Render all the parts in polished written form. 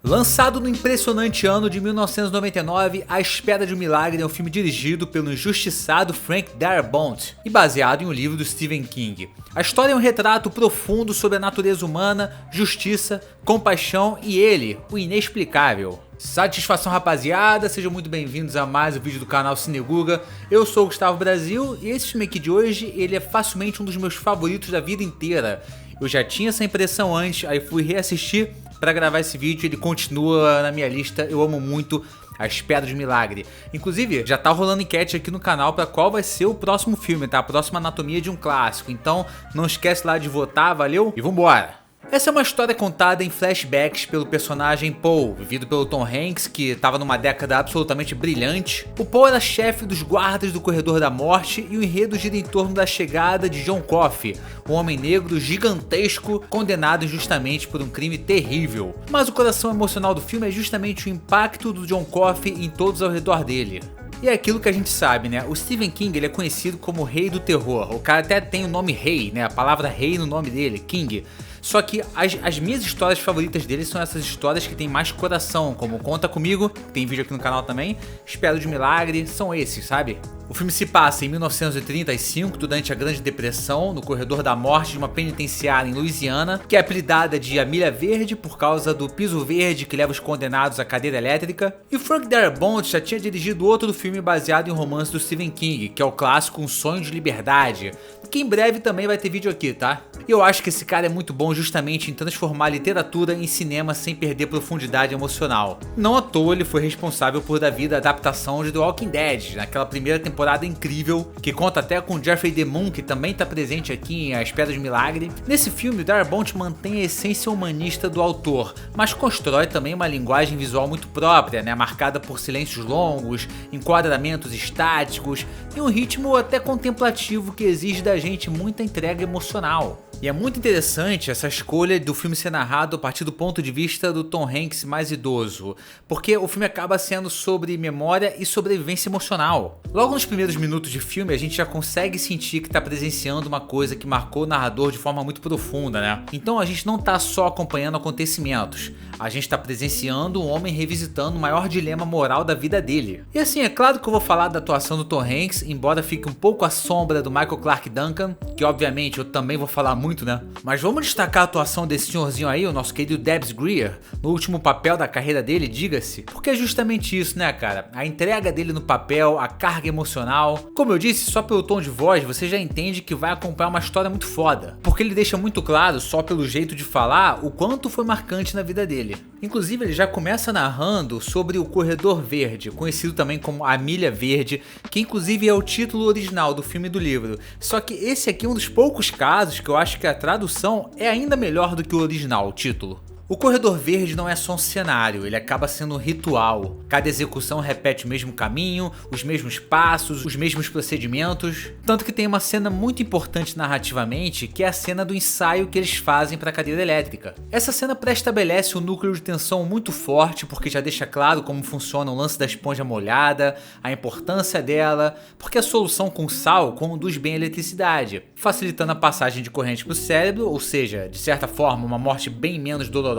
Lançado no impressionante ano de 1999, A Espera de um Milagre é um filme dirigido pelo injustiçado Frank Darabont e baseado em um livro do Stephen King. A história é um retrato profundo sobre a natureza humana, justiça, compaixão e ele, o inexplicável. Satisfação, rapaziada, sejam muito bem-vindos a mais um vídeo do canal Cineguga. Eu sou o Gustavo Brasil e esse filme aqui de hoje, ele é facilmente um dos meus favoritos da vida inteira. Eu já tinha essa impressão antes, aí fui reassistir para gravar esse vídeo, ele continua na minha lista, eu amo muito A Espera de um Milagre. Inclusive, já tá rolando enquete aqui no canal para qual vai ser o próximo filme, tá? A próxima anatomia de um clássico, então não esquece lá de votar, valeu? E vambora! Essa é uma história contada em flashbacks pelo personagem Paul, vivido pelo Tom Hanks, que estava numa década absolutamente brilhante. O Paul era chefe dos guardas do Corredor da Morte e o enredo gira em torno da chegada de John Coffey, um homem negro gigantesco condenado injustamente por um crime terrível. Mas o coração emocional do filme é justamente o impacto do John Coffey em todos ao redor dele. E é aquilo que a gente sabe, né? O Stephen King ele é conhecido como o rei do terror. O cara até tem o nome rei, né? A palavra rei no nome dele, King. Só que as minhas histórias favoritas dele são essas histórias que tem mais coração, como Conta Comigo, que tem vídeo aqui no canal também, Espera de um Milagre, são esses, sabe? O filme se passa em 1935, durante a Grande Depressão, no corredor da morte de uma penitenciária em Louisiana, que é apelidada de A Milha Verde por causa do piso verde que leva os condenados à cadeira elétrica. E o Frank Darabont já tinha dirigido outro filme baseado em um romance do Stephen King, que é o clássico Um Sonho de Liberdade, que em breve também vai ter vídeo aqui, tá? E eu acho que esse cara é muito bom justamente em transformar literatura em cinema sem perder profundidade emocional. Não à toa ele foi responsável por dar vida à adaptação de The Walking Dead, naquela primeira temporada incrível, que conta até com Jeffrey Demun, que também está presente aqui em A Espera de um Milagre. Nesse filme, o Darabont mantém a essência humanista do autor, mas constrói também uma linguagem visual muito própria, né, marcada por silêncios longos, enquadramentos estáticos e um ritmo até contemplativo que exige da gente muita entrega emocional. E é muito interessante essa escolha do filme ser narrado a partir do ponto de vista do Tom Hanks mais idoso, porque o filme acaba sendo sobre memória e sobrevivência emocional. Logo nos primeiros minutos de filme a gente já consegue sentir que está presenciando uma coisa que marcou o narrador de forma muito profunda, né? Então a gente não está só acompanhando acontecimentos, a gente está presenciando um homem revisitando o maior dilema moral da vida dele. E assim, é claro que eu vou falar da atuação do Tom Hanks, embora fique um pouco à sombra do Michael Clarke Duncan, que obviamente eu também vou falar muito, né? Mas vamos destacar a atuação desse senhorzinho aí, o nosso querido Debs Greer, no último papel da carreira dele, diga-se, porque é justamente isso, né, cara? A entrega dele no papel, a carga emocional. Como eu disse, só pelo tom de voz você já entende que vai acompanhar uma história muito foda, porque ele deixa muito claro, só pelo jeito de falar, o quanto foi marcante na vida dele. Inclusive ele já começa narrando sobre o Corredor Verde, conhecido também como A Milha Verde, que inclusive é o título original do filme e do livro. Só que esse aqui é um dos poucos casos que eu acho que a tradução é ainda melhor do que o original, o título. O Corredor Verde não é só um cenário, ele acaba sendo um ritual. Cada execução repete o mesmo caminho, os mesmos passos, os mesmos procedimentos. Tanto que tem uma cena muito importante narrativamente, que é a cena do ensaio que eles fazem para a cadeira elétrica. Essa cena pré-estabelece um núcleo de tensão muito forte, porque já deixa claro como funciona o lance da esponja molhada, a importância dela, porque a solução com sal conduz bem a eletricidade, facilitando a passagem de corrente para o cérebro, ou seja, de certa forma uma morte bem menos dolorosa,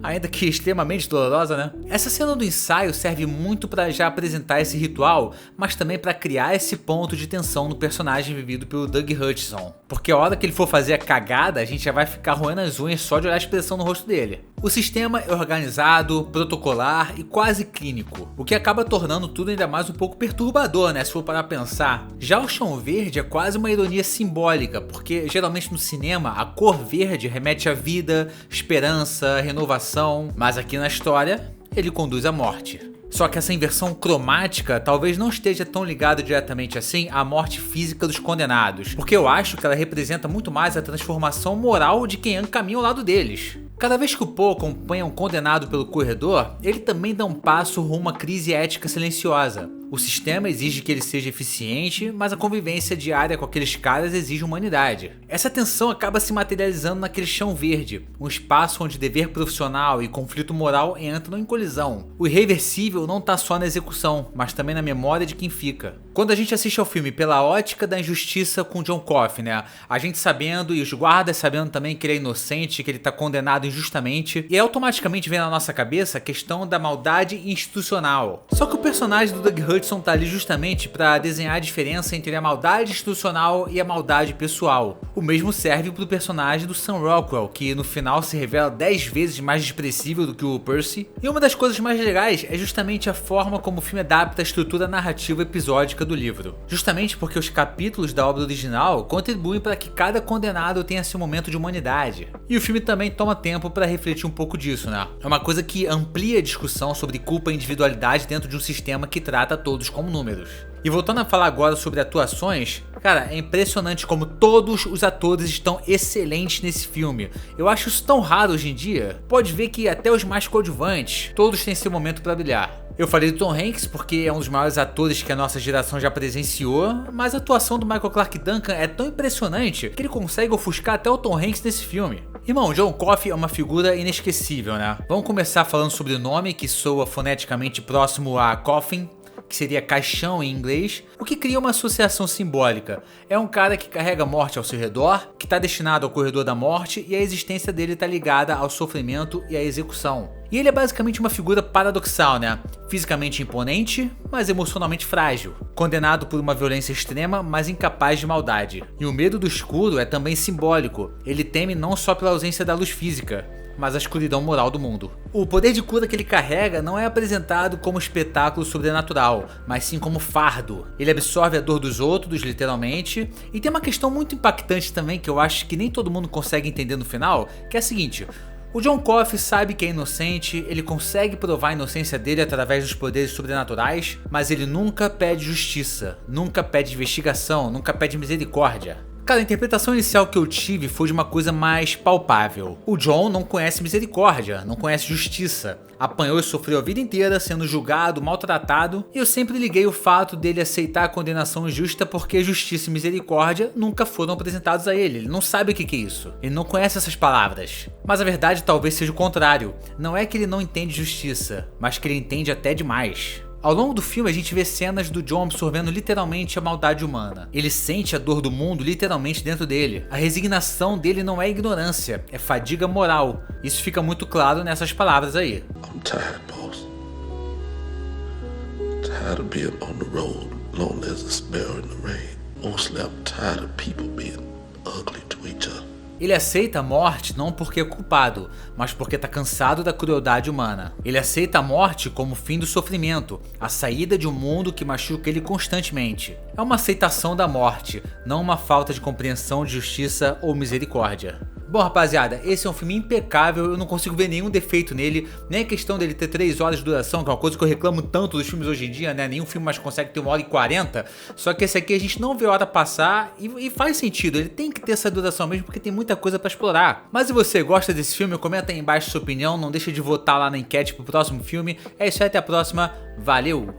ainda que extremamente dolorosa, né? Essa cena do ensaio serve muito para já apresentar esse ritual, mas também para criar esse ponto de tensão no personagem vivido pelo Doug Hutchison, porque a hora que ele for fazer a cagada, a gente já vai ficar roendo as unhas só de olhar a expressão no rosto dele. O sistema é organizado, protocolar e quase clínico, o que acaba tornando tudo ainda mais um pouco perturbador, né, se for parar pra pensar. Já o chão verde é quase uma ironia simbólica, porque geralmente no cinema a cor verde remete à vida, esperança, renovação, mas aqui na história ele conduz à morte. Só que essa inversão cromática talvez não esteja tão ligada diretamente assim à morte física dos condenados, porque eu acho que ela representa muito mais a transformação moral de quem caminha ao lado deles. Cada vez que o Paul acompanha um condenado pelo corredor, ele também dá um passo rumo a uma crise ética silenciosa. O sistema exige que ele seja eficiente, mas a convivência diária com aqueles caras exige humanidade. Essa tensão acaba se materializando naquele chão verde, um espaço onde dever profissional e conflito moral entram em colisão. O irreversível não tá só na execução, mas também na memória de quem fica. Quando a gente assiste ao filme pela ótica da injustiça com John Coffey, né? A gente sabendo e os guardas sabendo também que ele é inocente, que ele tá condenado injustamente, e automaticamente vem na nossa cabeça a questão da maldade institucional. Só que o personagem do Doug Hudson tá ali justamente para desenhar a diferença entre a maldade institucional e a maldade pessoal. O mesmo serve pro personagem do Sam Rockwell, que no final se revela 10 vezes mais expressível do que o Percy. E uma das coisas mais legais é justamente a forma como o filme adapta a estrutura narrativa episódica do livro. Justamente porque os capítulos da obra original contribuem para que cada condenado tenha seu momento de humanidade. E o filme também toma tempo para refletir um pouco disso, né? É uma coisa que amplia a discussão sobre culpa e individualidade dentro de um sistema que trata todos como números. E voltando a falar agora sobre atuações, cara, é impressionante como todos os atores estão excelentes nesse filme. Eu acho isso tão raro hoje em dia. Pode ver que até os mais coadjuvantes, todos têm seu momento para brilhar. Eu falei do Tom Hanks porque é um dos maiores atores que a nossa geração já presenciou, mas a atuação do Michael Clarke Duncan é tão impressionante que ele consegue ofuscar até o Tom Hanks nesse filme. Irmão, John Coffey é uma figura inesquecível, né? Vamos começar falando sobre o nome, que soa foneticamente próximo a coffin, que seria caixão em inglês, o que cria uma associação simbólica. É um cara que carrega a morte ao seu redor, que está destinado ao corredor da morte e a existência dele está ligada ao sofrimento e à execução. E ele é basicamente uma figura paradoxal, né? Fisicamente imponente, mas emocionalmente frágil. Condenado por uma violência extrema, mas incapaz de maldade. E o medo do escuro é também simbólico. Ele teme não só pela ausência da luz física, mas a escuridão moral do mundo. O poder de cura que ele carrega não é apresentado como espetáculo sobrenatural, mas sim como fardo. Ele absorve a dor dos outros, literalmente, e tem uma questão muito impactante também que eu acho que nem todo mundo consegue entender no final, que é a seguinte: o John Coffey sabe que é inocente, ele consegue provar a inocência dele através dos poderes sobrenaturais, mas ele nunca pede justiça, nunca pede investigação, nunca pede misericórdia. Cara, a interpretação inicial que eu tive foi de uma coisa mais palpável. O John não conhece misericórdia, não conhece justiça. Apanhou e sofreu a vida inteira sendo julgado, maltratado, e eu sempre liguei o fato dele aceitar a condenação injusta porque justiça e misericórdia nunca foram apresentados a ele. Ele não sabe o que é isso. Ele não conhece essas palavras. Mas a verdade talvez seja o contrário. Não é que ele não entende justiça, mas que ele entende até demais. Ao longo do filme a gente vê cenas do John absorvendo literalmente a maldade humana. Ele sente a dor do mundo literalmente dentro dele. A resignação dele não é ignorância, é fadiga moral. Isso fica muito claro nessas palavras aí. I'm tired, boss. Tired of being on the road, lonely as a sparrow in the rain. Mostly I'm tired of people being ugly to each other. Ele aceita a morte não porque é culpado, mas porque está cansado da crueldade humana. Ele aceita a morte como o fim do sofrimento, a saída de um mundo que machuca ele constantemente. É uma aceitação da morte, não uma falta de compreensão de justiça ou misericórdia. Bom, rapaziada, esse é um filme impecável, eu não consigo ver nenhum defeito nele, nem a questão dele ter 3 horas de duração, que é uma coisa que eu reclamo tanto dos filmes hoje em dia, né? Nenhum filme mais consegue ter 1h40, só que esse aqui a gente não vê a hora passar e faz sentido, ele tem que ter essa duração mesmo porque tem muita coisa pra explorar. Mas se você gosta desse filme, comenta aí embaixo sua opinião, não deixa de votar lá na enquete pro próximo filme. É isso aí, até a próxima, valeu!